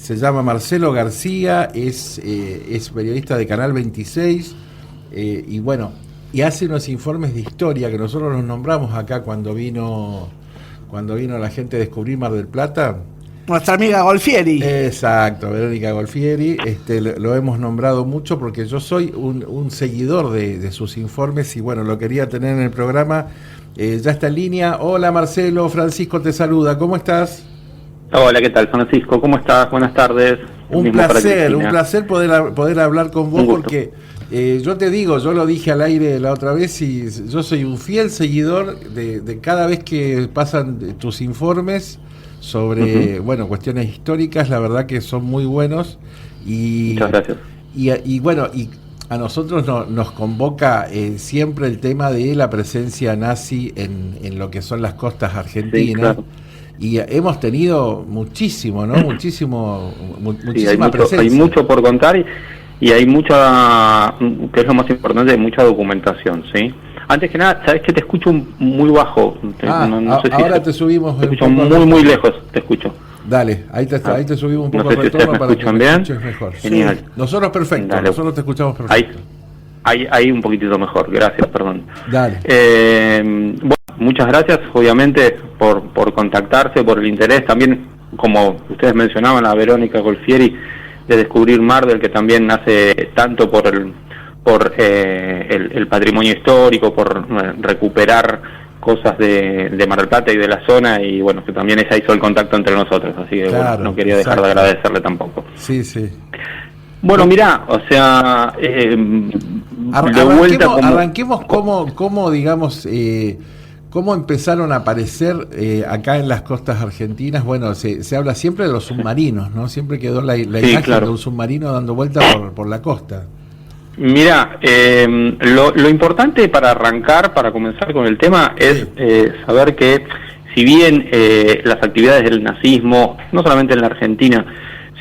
se llama Marcelo García, es periodista de Canal 26, y bueno, y hace unos informes de historia que nosotros los nombramos acá cuando vino la gente a descubrir Mar del Plata. Nuestra amiga Golfieri. Exacto, Verónica Golfieri, lo hemos nombrado mucho porque yo soy un seguidor de sus informes y bueno, lo quería tener en el programa. Ya está en línea. Hola Marcelo, Francisco te saluda, ¿cómo estás? Hola, ¿qué tal, Francisco? ¿Cómo estás? Buenas tardes. Un placer poder hablar con vos porque yo te digo, yo lo dije al aire la otra vez y yo soy un fiel seguidor de cada vez que pasan tus informes sobre, bueno, cuestiones históricas, la verdad que son muy buenos y muchas gracias. Y bueno, y a nosotros nos convoca siempre el tema de la presencia nazi en lo que son las costas argentinas. Sí, claro. Y hemos tenido muchísimo, ¿no? Muchísima presencia. Hay mucho por contar y hay mucha, que es lo más importante, mucha documentación, ¿sí? Antes que nada, sabes que te escucho muy bajo. No sé si ahora te subimos. Te escucho muy lejos, te escucho. Dale, ahí te subimos un poco el retorno para que me escuches mejor. Genial. Sí, nosotros perfecto, dale. Nosotros te escuchamos perfecto. Ahí un poquitito mejor, gracias, perdón. Dale. Bueno, muchas gracias, obviamente, por contactarse, por el interés. También, como ustedes mencionaban, a Verónica Golfieri, de Descubrir Mar del, que también hace tanto por el patrimonio histórico, por recuperar cosas de Mar del Plata y de la zona, y bueno, que también ella hizo el contacto entre nosotros, así que claro, bueno, no quería dejar de agradecerle tampoco. Sí, sí. Bueno, mirá, o sea, arranquemos cómo digamos, cómo empezaron a aparecer acá en las costas argentinas. Bueno, se habla siempre de los submarinos, ¿no? Siempre quedó la imagen de un submarino dando vuelta por la costa. Mira, lo importante para arrancar, para comenzar con el tema, es saber que si bien las actividades del nazismo, no solamente en la Argentina,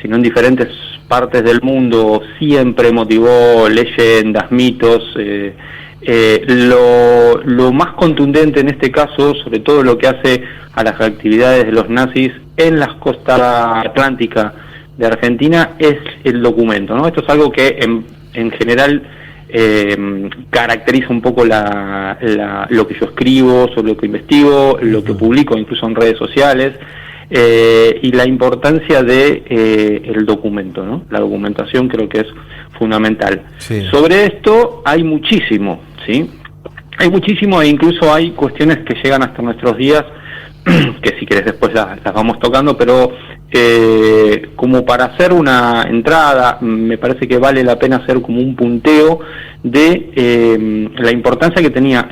sino en diferentes partes del mundo, siempre motivó leyendas, mitos, lo más contundente en este caso, sobre todo lo que hace a las actividades de los nazis en las costas atlánticas de Argentina, es el documento, ¿no? Esto es algo que en general caracteriza un poco lo que yo escribo, sobre lo que investigo, lo que publico incluso en redes sociales, y la importancia de el documento, ¿no? La documentación creo que es fundamental. Sí. Sobre esto hay muchísimo, ¿sí? Hay muchísimo e incluso hay cuestiones que llegan hasta nuestros días, que si querés después las vamos tocando, pero como para hacer una entrada, me parece que vale la pena hacer como un punteo de la importancia que tenía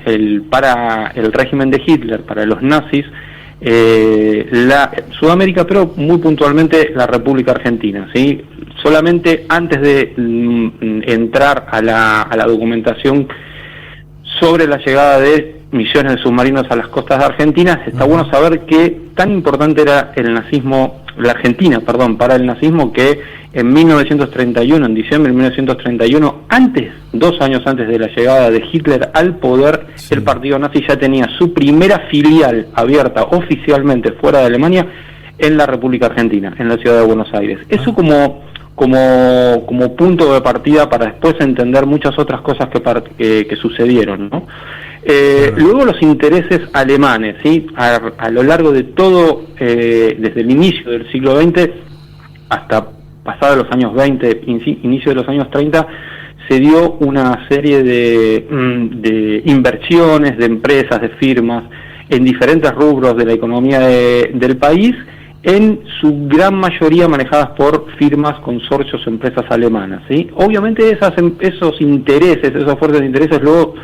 para el régimen de Hitler, para los nazis, Sudamérica, pero muy puntualmente la República Argentina, ¿sí? Solamente antes de entrar a la documentación sobre la llegada de misiones de submarinos a las costas de Argentina, está bueno saber que tan importante era la Argentina, para el nazismo, que en 1931, en diciembre de 1931, 2 años antes de la llegada de Hitler al poder, sí, el partido nazi ya tenía su primera filial abierta oficialmente fuera de Alemania en la República Argentina, en la ciudad de Buenos Aires. Eso como punto de partida para después entender muchas otras cosas que sucedieron, ¿no? Luego los intereses alemanes, ¿sí? A lo largo de todo, desde el inicio del siglo XX hasta pasados los años 20, inicio de los años 30, se dio una serie de inversiones, de empresas, de firmas, en diferentes rubros de la economía del país, en su gran mayoría manejadas por firmas, consorcios, empresas alemanas, ¿sí? Obviamente esos intereses, esos fuertes intereses luego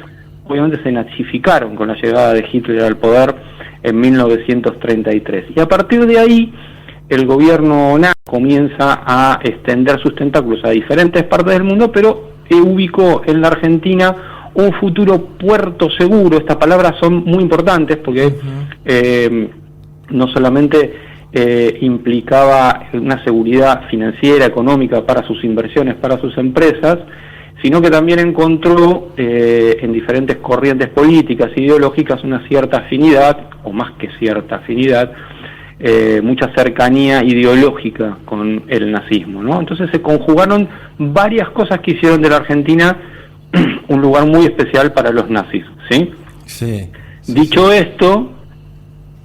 obviamente se nazificaron con la llegada de Hitler al poder en 1933. Y a partir de ahí, el gobierno nazi comienza a extender sus tentáculos a diferentes partes del mundo, pero ubicó en la Argentina un futuro puerto seguro. Estas palabras son muy importantes porque no solamente implicaba una seguridad financiera, económica para sus inversiones, para sus empresas, sino que también encontró en diferentes corrientes políticas, ideológicas, una cierta afinidad, o más que cierta afinidad, mucha cercanía ideológica con el nazismo, ¿no? Entonces se conjugaron varias cosas que hicieron de la Argentina un lugar muy especial para los nazis, ¿sí? Sí. Dicho esto,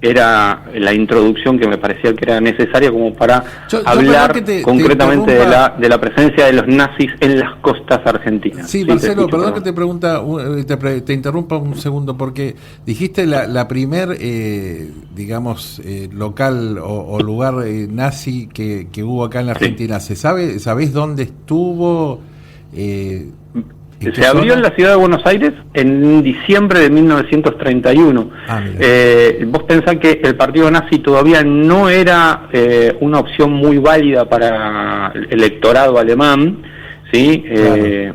era la introducción que me parecía que era necesaria como para hablar concretamente de la presencia de los nazis en las costas argentinas. Sí, Marcelo, perdón que te interrumpa un segundo, porque dijiste la primer, digamos, local o lugar nazi que hubo acá en la Argentina. Sí. ¿Sabés dónde estuvo? Se abrió en la ciudad de Buenos Aires en diciembre de 1931. Vos pensás que el partido nazi todavía no era una opción muy válida para el electorado alemán, ¿sí? Claro.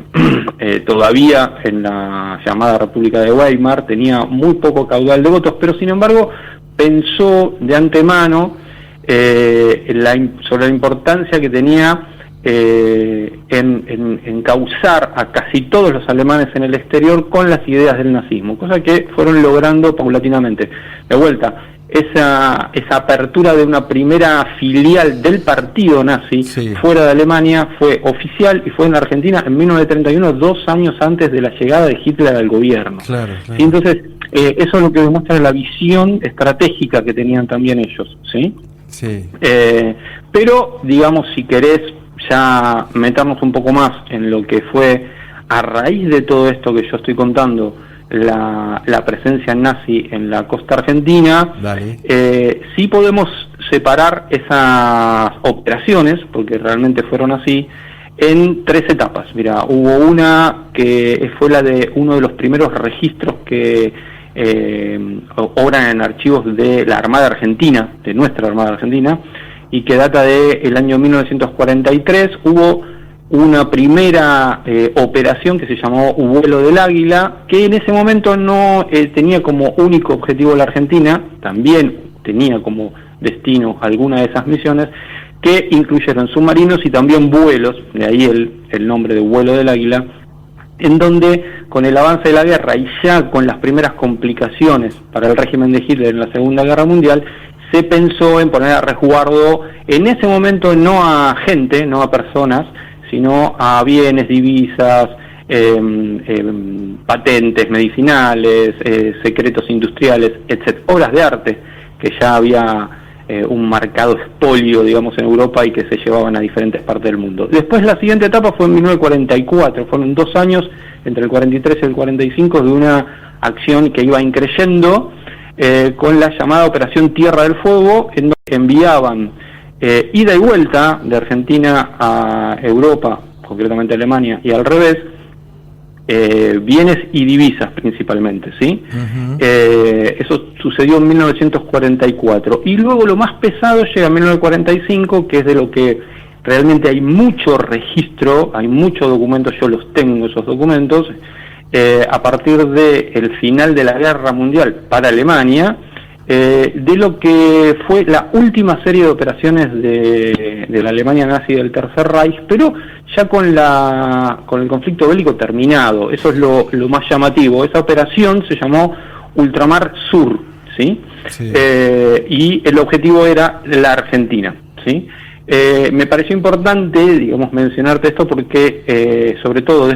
Todavía en la llamada República de Weimar tenía muy poco caudal de votos, pero sin embargo pensó de antemano sobre la importancia que tenía en causar a casi todos los alemanes en el exterior con las ideas del nazismo, cosa que fueron logrando paulatinamente. De vuelta, esa apertura de una primera filial del partido nazi fuera de Alemania fue oficial y fue en la Argentina en 1931, 2 años antes de la llegada de Hitler al gobierno. Claro. Y entonces, eso es lo que demuestra la visión estratégica que tenían también ellos, ¿sí? Sí. Pero, digamos, si querés ya meternos un poco más en lo que fue a raíz de todo esto que yo estoy contando, la presencia nazi en la costa argentina, sí podemos separar esas operaciones, porque realmente fueron así, en 3 etapas. Mira, hubo una que fue la de uno de los primeros registros que obran en archivos de la Armada Argentina, de nuestra Armada Argentina, y que data del año 1943. Hubo una primera operación que se llamó Vuelo del Águila, que en ese momento no tenía como único objetivo la Argentina, también tenía como destino alguna de esas misiones, que incluyeron submarinos y también vuelos, de ahí el nombre de Vuelo del Águila, en donde con el avance de la guerra y ya con las primeras complicaciones para el régimen de Hitler en la Segunda Guerra Mundial, se pensó en poner a resguardo, en ese momento no a gente, no a personas, sino a bienes, divisas, patentes medicinales, secretos industriales, etc., obras de arte, que ya había un marcado expolio, digamos, en Europa y que se llevaban a diferentes partes del mundo. Después la siguiente etapa fue en 1944, fueron 2 años, entre el 43 y el 45, de una acción que iba increyendo, con la llamada Operación Tierra del Fuego, en donde enviaban ida y vuelta de Argentina a Europa, concretamente a Alemania, y al revés, bienes y divisas principalmente, ¿sí? Uh-huh. Eso sucedió en 1944. Y luego lo más pesado llega en 1945, que es de lo que realmente hay mucho registro, hay muchos documentos, yo los tengo esos documentos, a partir del final de la Guerra Mundial para Alemania, de lo que fue la última serie de operaciones de la Alemania nazi del Tercer Reich, pero ya con el conflicto bélico terminado. Eso es lo más llamativo. Esa operación se llamó Ultramar Sur, ¿sí? Sí. Y el objetivo era la Argentina, ¿sí? Me pareció importante, digamos, mencionarte esto porque, sobre todo de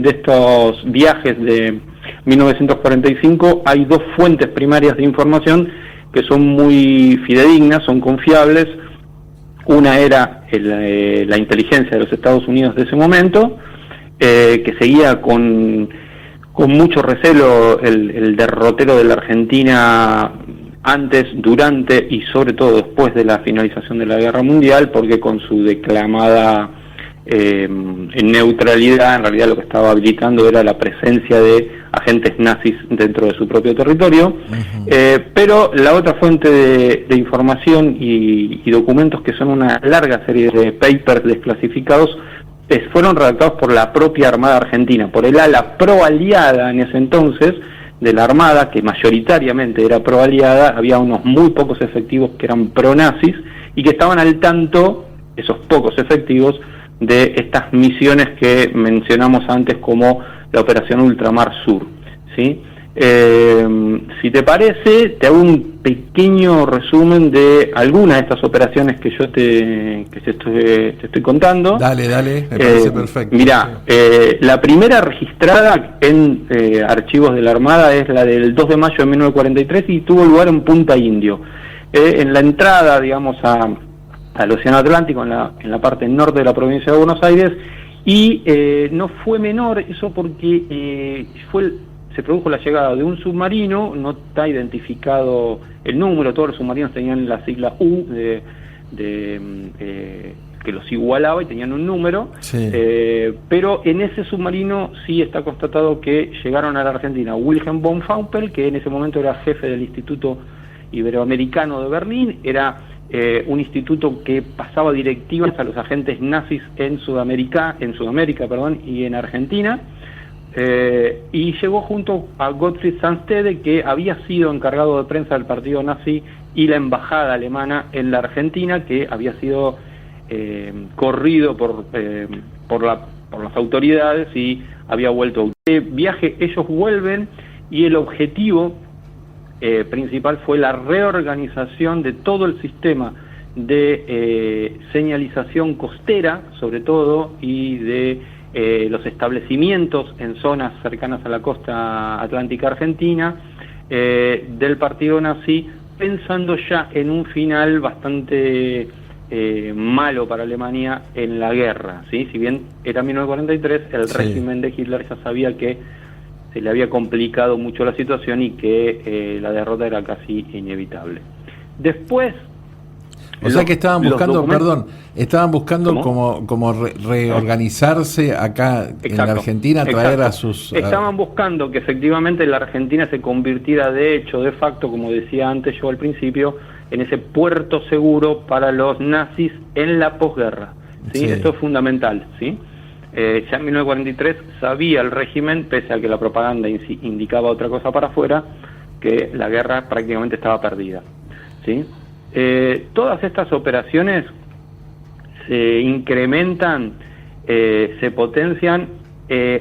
estos viajes de 1945, hay 2 fuentes primarias de información que son muy fidedignas, son confiables. Una era la inteligencia de los Estados Unidos de ese momento, que seguía con mucho recelo el derrotero de la Argentina antes, durante y sobre todo después de la finalización de la Guerra Mundial, porque con su declamada neutralidad, en realidad lo que estaba habilitando era la presencia de agentes nazis dentro de su propio territorio. Uh-huh. Pero la otra fuente de información y documentos, que son una larga serie de papers desclasificados, fueron redactados por la propia Armada Argentina, por el ala pro-aliada en ese entonces de la Armada, que mayoritariamente era pro-aliada. Había unos muy pocos efectivos que eran pro-nazis y que estaban al tanto, esos pocos efectivos, de estas misiones que mencionamos antes como la Operación Ultramar Sur, ¿sí? Si te parece, te hago un pequeño resumen de algunas de estas operaciones que yo te estoy contando. Dale, me parece perfecto. Mirá, la primera registrada en archivos de la Armada es la del 2 de mayo de 1943 y tuvo lugar en Punta Indio. En la entrada, digamos, al Océano Atlántico, en la parte norte de la provincia de Buenos Aires, y no fue menor eso porque se produjo la llegada de un submarino, no está identificado el número, todos los submarinos tenían la sigla U que los igualaba y tenían un número, sí. Pero en ese submarino sí está constatado que llegaron a la Argentina Wilhelm von Faupel, que en ese momento era jefe del Instituto Iberoamericano de Berlín, era un instituto que pasaba directivas a los agentes nazis en Sudamérica, y en Argentina. Y llegó junto a Gottfried Sandstede, que había sido encargado de prensa del partido nazi y la embajada alemana en la Argentina, que había sido corrido por las autoridades y había vuelto. Viaje, ellos vuelven y el objetivo principal fue la reorganización de todo el sistema de señalización costera, sobre todo, y de los establecimientos en zonas cercanas a la costa atlántica argentina del partido nazi, pensando ya en un final bastante malo para Alemania en la guerra, ¿sí? Si bien era 1943, el régimen de Hitler ya sabía que se le había complicado mucho la situación y que la derrota era casi inevitable. Después... O sea que estaban buscando como reorganizarse acá en la Argentina, traer a sus... Estaban buscando que efectivamente la Argentina se convirtiera de hecho, de facto, como decía antes yo al principio, en ese puerto seguro para los nazis en la posguerra, ¿sí? Sí. Esto es fundamental, ¿sí? Ya en 1943 sabía el régimen, pese a que la propaganda indicaba otra cosa para afuera, que la guerra prácticamente estaba perdida, ¿sí? Todas estas operaciones se incrementan, se potencian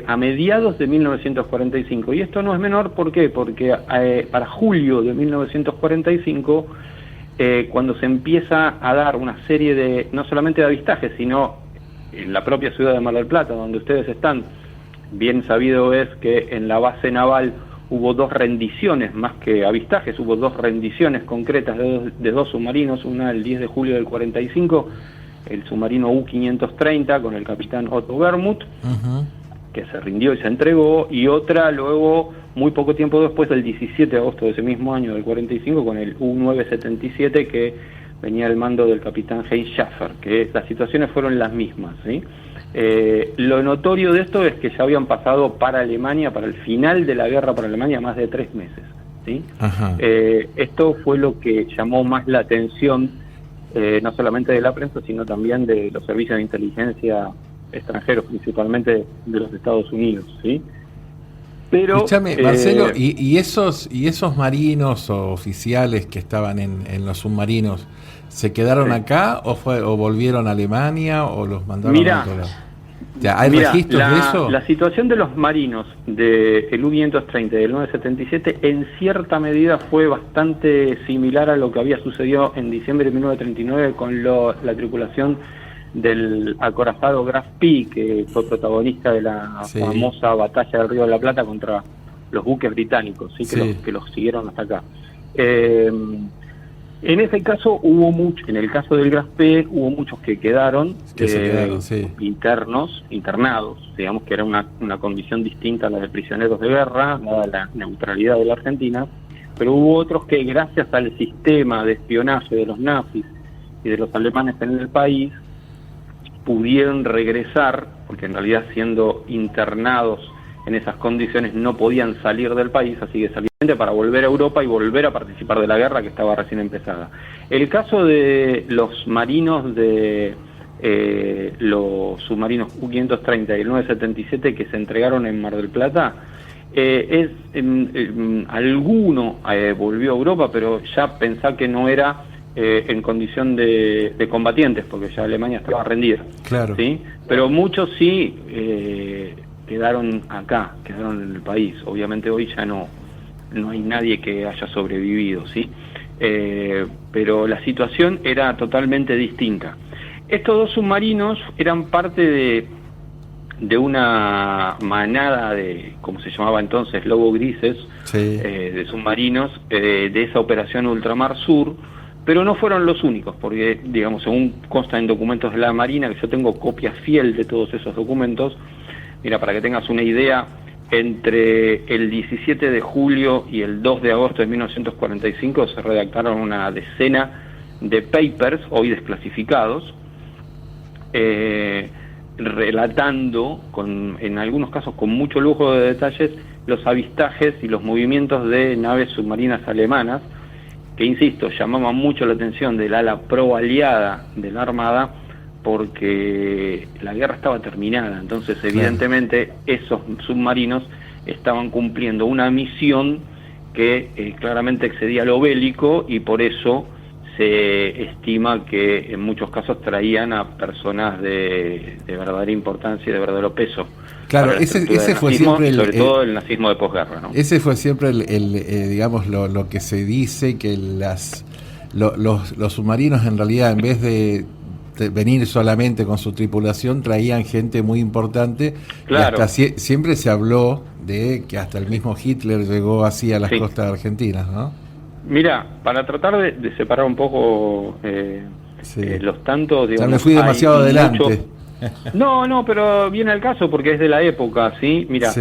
a mediados de 1945, y esto no es menor. ¿Por qué? Porque para julio de 1945, cuando se empieza a dar una serie de, no solamente de avistajes, sino en la propia ciudad de Mar del Plata, donde ustedes están, bien sabido es que en la base naval hubo 2 rendiciones, más que avistajes, hubo 2 rendiciones concretas de 2 submarinos, una el 10 de julio del 45, el submarino U-530 con el capitán Otto Wermuth, que se rindió y se entregó, y otra luego, muy poco tiempo después, el 17 de agosto de ese mismo año del 45, con el U-977, que venía al mando del capitán Heinz Schaffer, que las situaciones fueron las mismas, ¿sí? Lo notorio de esto es que ya habían pasado para Alemania, para el final de la guerra para Alemania, más de 3 meses, ¿sí? Esto fue lo que llamó más la atención, no solamente de la prensa, sino también de los servicios de inteligencia extranjeros, principalmente de los Estados Unidos, ¿sí? Pero, escúchame, Marcelo, ¿y esos marinos o oficiales que estaban en los submarinos, se quedaron acá o volvieron a Alemania o los mandaron a otro lado? ¿Hay registros de eso? La situación de los marinos del U-530 y del 977 en cierta medida fue bastante similar a lo que había sucedido en diciembre de 1939 con la tripulación del acorazado Graf Spee, que fue protagonista de la famosa batalla del Río de la Plata contra los buques británicos, ¿sí? Que los siguieron hasta acá. En ese caso en el caso del Graf Spee hubo muchos que quedaron, internados, digamos que era una condición distinta a la de prisioneros de guerra, dada la neutralidad de la Argentina, pero hubo otros que, gracias al sistema de espionaje de los nazis y de los alemanes en el país, pudieron regresar, porque en realidad siendo internados en esas condiciones no podían salir del país, así que salían para volver a Europa y volver a participar de la guerra que estaba recién empezada. El caso de los marinos de los submarinos U-530 y el 977 que se entregaron en Mar del Plata, alguno volvió a Europa, pero ya pensá que no era en condición de combatientes, porque ya Alemania estaba rendida. Claro. ¿Sí? Pero muchos sí quedaron acá, quedaron en el país. Obviamente hoy ya no no hay nadie que haya sobrevivido, ¿sí? Pero la situación era totalmente distinta. Estos dos submarinos eran parte de una manada de, como se llamaba entonces, lobos grises, sí, de submarinos, de esa operación Ultramar Sur, pero no fueron los únicos, porque, digamos, según consta en documentos de la Marina, que yo tengo copia fiel de todos esos documentos, mira, para que tengas una idea, entre el 17 de julio y el 2 de agosto de 1945 se redactaron una decena de papers, hoy desclasificados, relatando, en algunos casos con mucho lujo de detalles, los avistajes y los movimientos de naves submarinas alemanas, que, insisto, llamaban mucho la atención del ala pro aliada de la Armada, porque la guerra estaba terminada. Entonces, evidentemente, esos submarinos estaban cumpliendo una misión que claramente excedía lo bélico, y por eso se estima que en muchos casos traían a personas de verdadera importancia y de verdadero peso. Claro, ese fue nazismo, siempre sobre todo el nazismo de posguerra, ¿no? Ese fue siempre digamos, lo que se dice, que los submarinos en realidad, en vez de venir solamente con su tripulación, traían gente muy importante. Claro. Y hasta siempre se habló de que hasta el mismo Hitler llegó así a las costas argentinas, ¿no? Mira, para tratar de separar un poco los tantos, digamos, ya me fui demasiado adelante. No, pero viene al caso porque es de la época, ¿sí? Mira,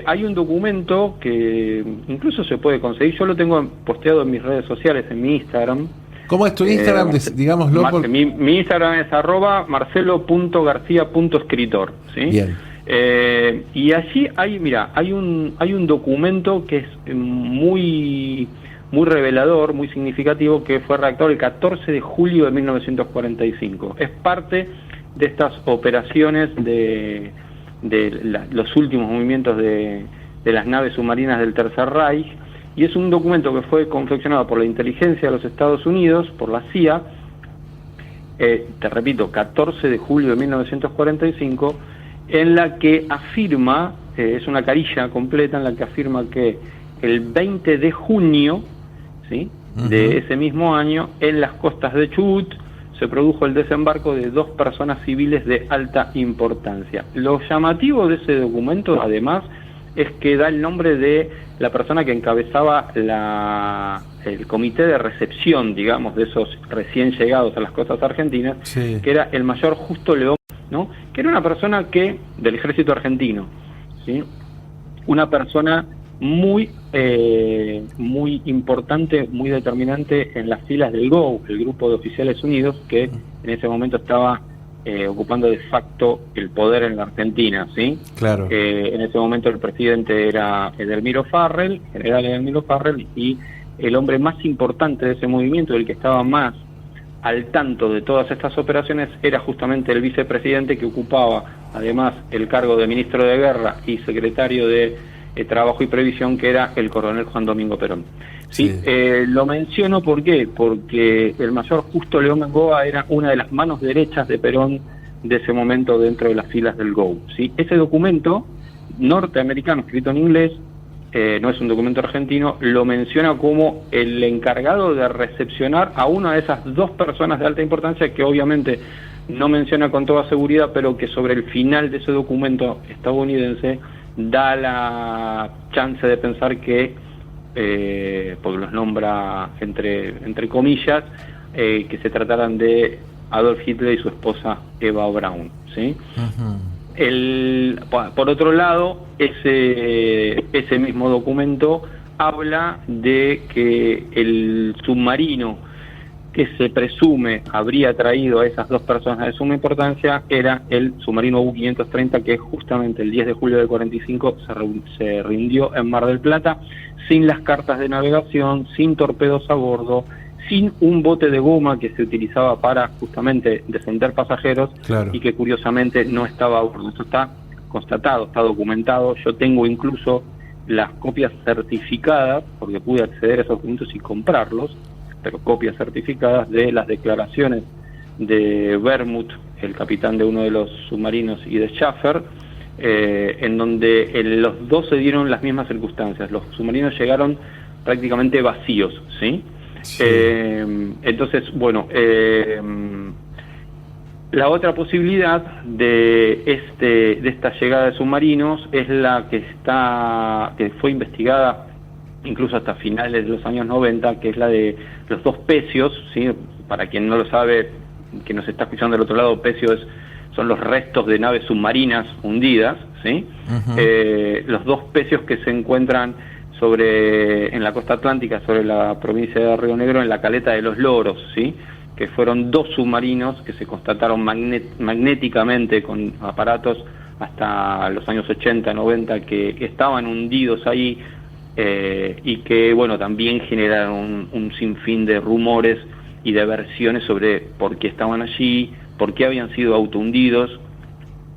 hay un documento que incluso se puede conseguir, yo lo tengo posteado en mis redes sociales, en mi Instagram. ¿Cómo es tu Instagram? Digámoslo. Mi Instagram es @marcelo.garcia.escritor, ¿sí? Bien. Y allí hay un documento que es muy revelador, muy significativo, que fue redactado el 14 de julio de 1945. Es parte de estas operaciones de los últimos movimientos de las naves submarinas del Tercer Reich, y es un documento que fue confeccionado por la inteligencia de los Estados Unidos, por la CIA, te repito, 14 de julio de 1945, en la que afirma, es una carilla completa, en la que afirma que el 20 de junio, ¿sí?, de ese mismo año, en las costas de Chubut, se produjo el desembarco de 2 personas civiles de alta importancia. Lo llamativo de ese documento, además, es que da el nombre de la persona que encabezaba el comité de recepción, digamos, de esos recién llegados a las costas argentinas, que era el mayor Justo León, ¿no?, que era una persona del ejército argentino, ¿sí?, una persona muy importante, muy determinante en las filas del GOU, el Grupo de Oficiales Unidos, que en ese momento estaba ocupando de facto el poder en la Argentina, ¿sí? Claro. En ese momento el presidente era Edelmiro Farrell, general Edelmiro Farrell, y el hombre más importante de ese movimiento, el que estaba más al tanto de todas estas operaciones, era justamente el vicepresidente, que ocupaba además el cargo de ministro de Guerra y secretario de Trabajo y Previsión, que era el coronel Juan Domingo Perón. ¿Sí? Lo menciono ¿por qué? Porque el mayor Justo León Bengoa era una de las manos derechas de Perón de ese momento dentro de las filas del GOU, ¿sí? Ese documento norteamericano, escrito en inglés, no es un documento argentino, lo menciona como el encargado de recepcionar a una de esas 2 personas de alta importancia, que obviamente no menciona con toda seguridad, pero que sobre el final de ese documento estadounidense da la chance de pensar que, porque los nombra entre comillas, que se trataran de Adolf Hitler y su esposa Eva Braun, ¿sí? Por otro lado, ese mismo documento habla de que el submarino que se presume habría traído a esas 2 personas de suma importancia era el submarino U-530, que justamente el 10 de julio del 45 se rindió en Mar del Plata, sin las cartas de navegación, sin torpedos a bordo, sin un bote de goma que se utilizaba para justamente descender pasajeros, y que curiosamente no estaba a bordo. Esto está constatado, está documentado. Yo tengo incluso las copias certificadas, porque pude acceder a esos documentos y comprarlos, pero copias certificadas de las declaraciones de Wermuth, el capitán de uno de los submarinos, y de Schaffer, en donde los dos se dieron las mismas circunstancias. Los submarinos llegaron prácticamente vacíos, ¿sí? Sí. Entonces, bueno, la otra posibilidad de esta llegada de submarinos es la que fue investigada incluso hasta finales de los años 90, que es la de los dos pecios, ¿sí? Para quien no lo sabe, que nos está escuchando del otro lado, pecios son los restos de naves submarinas hundidas, ¿sí? Uh-huh. Los dos pecios que se encuentran en la costa atlántica, sobre la provincia de Río Negro, en la caleta de los Loros, ¿sí? Que fueron dos submarinos que se constataron magnéticamente con aparatos hasta los años 80, 90, que estaban hundidos ahí, y que, bueno, también generaron un sinfín de rumores y de versiones sobre por qué estaban allí, por qué habían sido autohundidos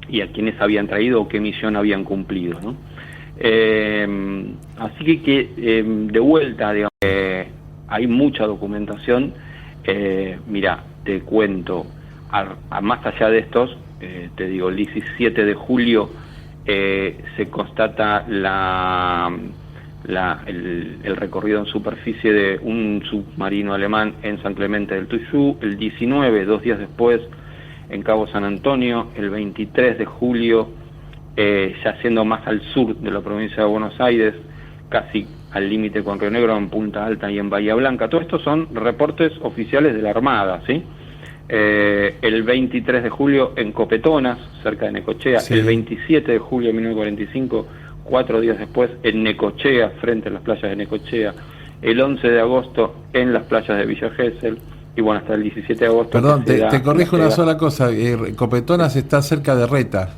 y a quiénes habían traído o qué misión habían cumplido, ¿no? Así que de vuelta, digamos, hay mucha documentación. Mira, te cuento, más allá de estos, te digo, el 17 de julio se constata el recorrido en superficie de un submarino alemán en San Clemente del Tuyú. El 19, 2 días después, en Cabo San Antonio. El 23 de julio, ya siendo más al sur de la provincia de Buenos Aires, casi al límite con Río Negro, en Punta Alta y en Bahía Blanca. Todo esto son reportes oficiales de la Armada, ¿sí? El 23 de julio en Copetonas, cerca de Necochea. Sí. El 27 de julio de 1945, 4 días después, en Necochea, frente a las playas de Necochea. El 11 de agosto en las playas de Villa Gesell. Y bueno, hasta el 17 de agosto... Perdón, te corrijo una sola cosa. Copetonas está cerca de Reta,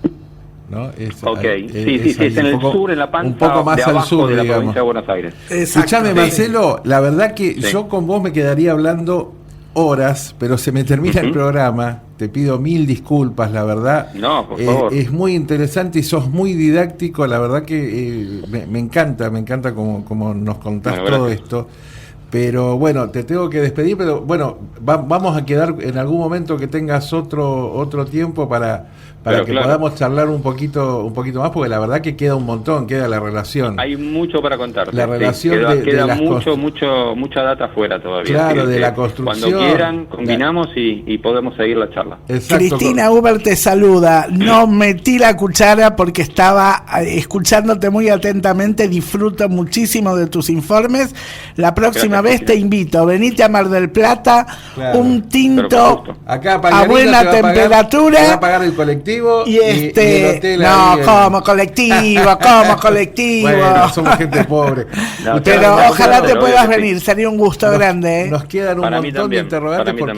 ¿no? Ok, sí, es en el sur, en la Pampa, un poco más al sur, de la digamos, provincia de Buenos Aires. Escuchame, Marcelo, la verdad que yo con vos me quedaría hablando horas, pero se me termina el programa. Te pido 1000 disculpas, la verdad. No, por favor. Es muy interesante y sos muy didáctico, la verdad que me encanta como nos contás todo esto. Pero bueno, te tengo que despedir, pero bueno, vamos a quedar en algún momento que tengas otro tiempo para que podamos charlar un poquito más, porque la verdad que queda un montón, queda la relación. Hay mucho para contarte. La relación queda mucha data afuera todavía. Claro, de la construcción. Cuando quieran, combinamos y podemos seguir la charla. Exacto. Cristina Huber te saluda. No metí la cuchara porque estaba escuchándote muy atentamente. Disfruto muchísimo de tus informes. La próxima vez te invito, venite a Mar del Plata, un tinto acá a buena temperatura. Te va a pagar el colectivo y el hotel. No, como colectivo. Bueno, somos gente pobre. Pero ojalá te puedas venir, sería un gusto grande. Nos quedan un montón de interrogantes porque